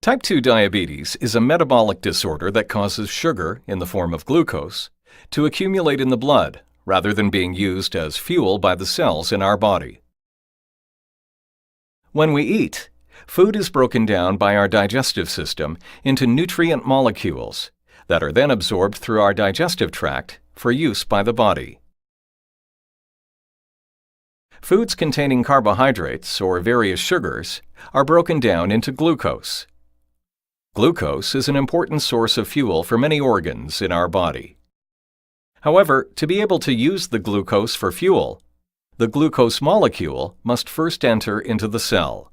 Type 2 diabetes is a metabolic disorder that causes sugar, in the form of glucose, to accumulate in the blood rather than being used as fuel by the cells in our body. When we eat, food is broken down by our digestive system into nutrient molecules that are then absorbed through our digestive tract for use by the body. Foods containing carbohydrates or various sugars are broken down into glucose. Glucose is an important source of fuel for many organs in our body. However, to be able to use the glucose for fuel, the glucose molecule must first enter into the cell.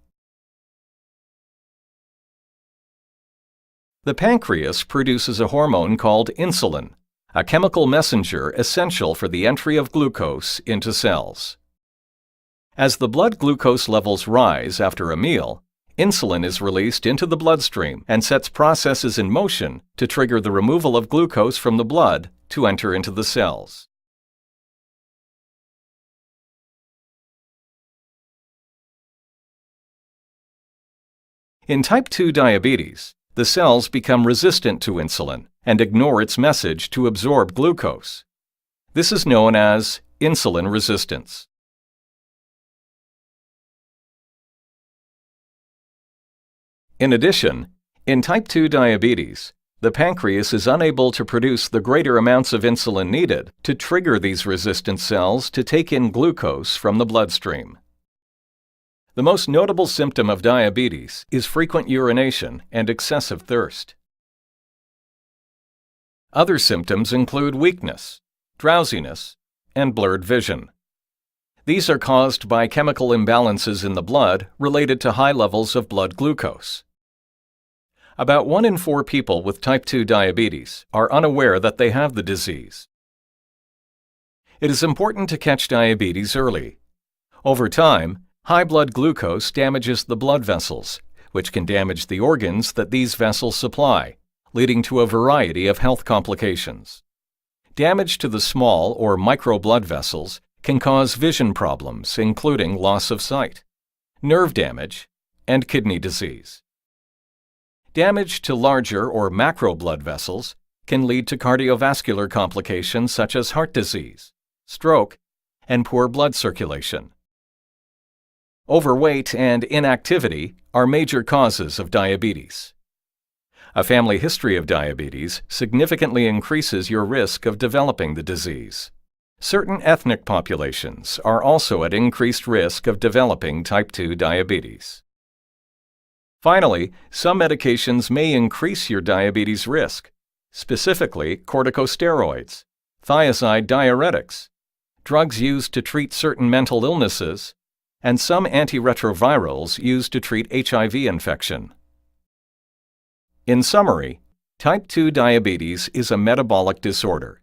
The pancreas produces a hormone called insulin, a chemical messenger essential for the entry of glucose into cells. As the blood glucose levels rise after a meal, insulin is released into the bloodstream and sets processes in motion to trigger the removal of glucose from the blood to enter into the cells. In type 2 diabetes, the cells become resistant to insulin and ignore its message to absorb glucose. This is known as insulin resistance. In addition, in type 2 diabetes, the pancreas is unable to produce the greater amounts of insulin needed to trigger these resistant cells to take in glucose from the bloodstream. The most notable symptom of diabetes is frequent urination and excessive thirst. Other symptoms include weakness, drowsiness, and blurred vision. These are caused by chemical imbalances in the blood related to high levels of blood glucose. About 1 in 4 people with type 2 diabetes are unaware that they have the disease. It is important to catch diabetes early. Over time, high blood glucose damages the blood vessels, which can damage the organs that these vessels supply, leading to a variety of health complications. Damage to the small or micro blood vessels can cause vision problems, including loss of sight, nerve damage, and kidney disease. Damage to larger or macro blood vessels can lead to cardiovascular complications such as heart disease, stroke, and poor blood circulation. Overweight and inactivity are major causes of diabetes. A family history of diabetes significantly increases your risk of developing the disease. Certain ethnic populations are also at increased risk of developing type 2 diabetes. Finally, some medications may increase your diabetes risk, specifically corticosteroids, thiazide diuretics, drugs used to treat certain mental illnesses, and some antiretrovirals used to treat HIV infection. In summary, type 2 diabetes is a metabolic disorder.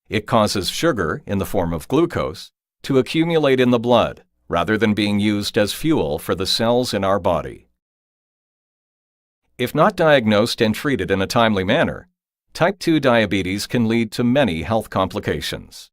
It causes sugar, in the form of glucose, to accumulate in the blood rather than being used as fuel for the cells in our body. If not diagnosed and treated in a timely manner, type 2 diabetes can lead to many health complications.